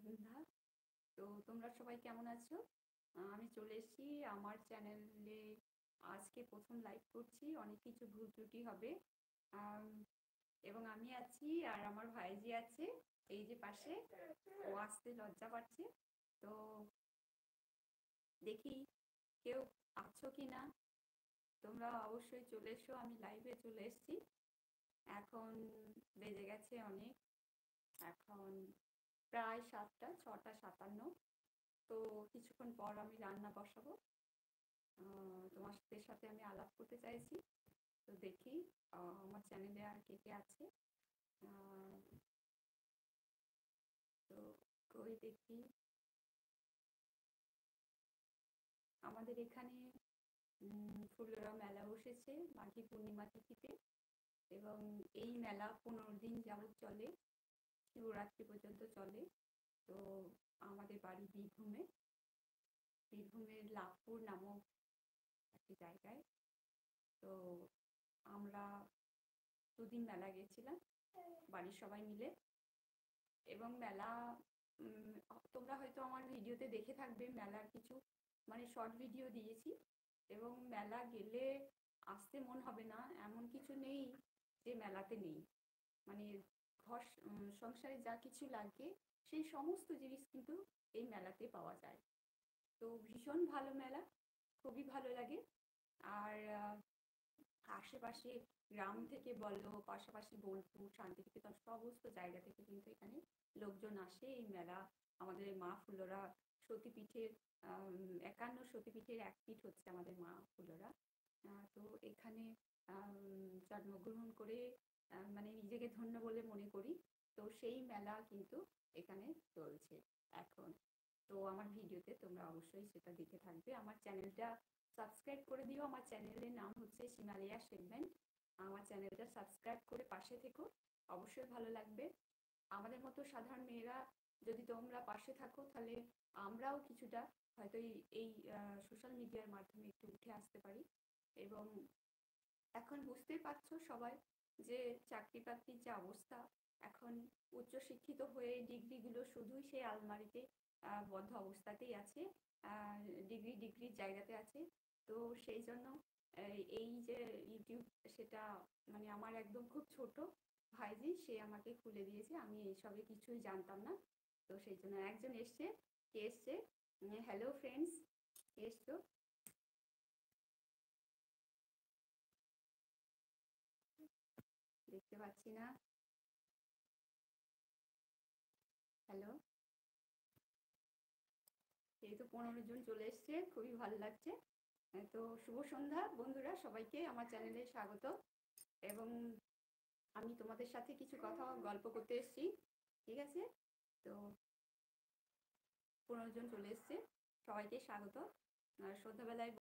সন্ধ্যা। তো তোমরা সবাই কেমন আছো? আমি চলে এসেছি আমার চ্যানেলে। আজকে প্রথম লাইভ করছি, অনেক কিছু ভুল ত্রুটি হবে। আম, এবং আমি আছি আর আমার ভাইজি আছে এই যে পাশে। ও আসতে লজ্জা পাচ্ছে। তো দেখি কেউ আছো কি না। তোমরা অবশ্যই চলে এসো, আমি লাইভে চলে এসেছি। এখন বেজে গেছে অনেক, এখন প্রায় 7টা 6:57। তো কিছুক্ষণ পর আমি রান্না বসাবো। তোমাদের সাথে আমি আলাপ করতে চাইছি। তো দেখি আমার চ্যানেলে আর কে কে আছে। আহ, তো কই দেখি, আমাদের এখানে ফুলেরা মেলা বসেছে মাঘী পূর্ণিমা তিথিতে। এবং এই মেলা 15 দিন যাবৎ চলে, শিবরাত্রি পর্যন্ত চলে। তো আমাদের বাড়ি বীরভূমের লাভপুর নামক একটি জায়গায়। তো আমরা 2 দিন মেলা গেছিলাম বাড়ির সবাই মিলে। এবং মেলা, তোমরা হয়তো আমার ভিডিওতে দেখে থাকবে, মেলার কিছু মানে শর্ট ভিডিও দিয়েছি। এবং মেলা গেলে আসতে মন হবে না এমন কিছু নেই যে মেলাতে নেই। মানে ঘর সংসারে যা কিছু লাগে সেই সমস্ত জিনিস কিন্তু এই মেলাতে পাওয়া যায়। তো ভীষণ ভালো মেলা, খুবই ভালো লাগে। আর আশেপাশে গ্রাম থেকে বলো, পাশাপাশি বোলপুর শান্তিনিকেতন সমস্ত জায়গা থেকে কিন্তু এখানে লোকজন আসে এই মেলা। আমাদের মা ফুলোরা সতীপীঠের 51 সতীপীঠের এক পীঠ হচ্ছে আমাদের মা ফুলোরা। তো এখানে জন্মগ্রহণ করে মানে নিজেকে ধন্য বলে মনে করি। তো সেই মেলা কিন্তু এখানে চলছে এখন। তো আমার ভিডিওতে তোমরা অবশ্যই সেটা দেখে থাকবে। আমার চ্যানেলটা সাবস্ক্রাইব করে দিও। আমার চ্যানেলের নাম হচ্ছে হিমালয়া সেগমেন্ট। আমার চ্যানেলটা সাবস্ক্রাইব করে পাশে থেকো, অবশ্যই ভালো লাগবে। আমাদের মতো সাধারণ মেয়েরা যদি তোমরা পাশে থাকো, তাহলে আমরাও কিছুটা হয়তো এই সোশ্যাল মিডিয়ার মাধ্যমে একটু উঠে আসতে পারি। এবং এখন বুঝতেই পারছো সবাই যে চাকরি প্রার্থীর যে অবস্থা, এখন উচ্চশিক্ষিত হয়ে ডিগ্রিগুলো শুধুই সেই আলমারিতে বদ্ধ অবস্থাতেই আছে, ডিগ্রির জায়গাতে আছে। তো সেই জন্য এই যে ইউটিউব, সেটা মানে আমার একদম খুব ছোট ভাইজি সে আমাকে খুলে দিয়েছে, আমি এইসবে কিছুই জানতাম না। তো সেই জন্য একজন এসছে। কে এসছে? হ্যালো ফ্রেন্ডস, এসছো? দেখতে পাচ্ছি না। হ্যালো, এই তো 15 জন চলে এসছে, খুবই ভালো লাগছে। তো শুভ সন্ধ্যা বন্ধুরা, সবাইকে আমার চ্যানেলে স্বাগত। এবং আমি তোমাদের সাথে কিছু কথা গল্প করতে এসেছি, ঠিক আছে? তো 15 জন চলে এসছে, সবাইকে স্বাগত। সন্ধ্যাবেলায়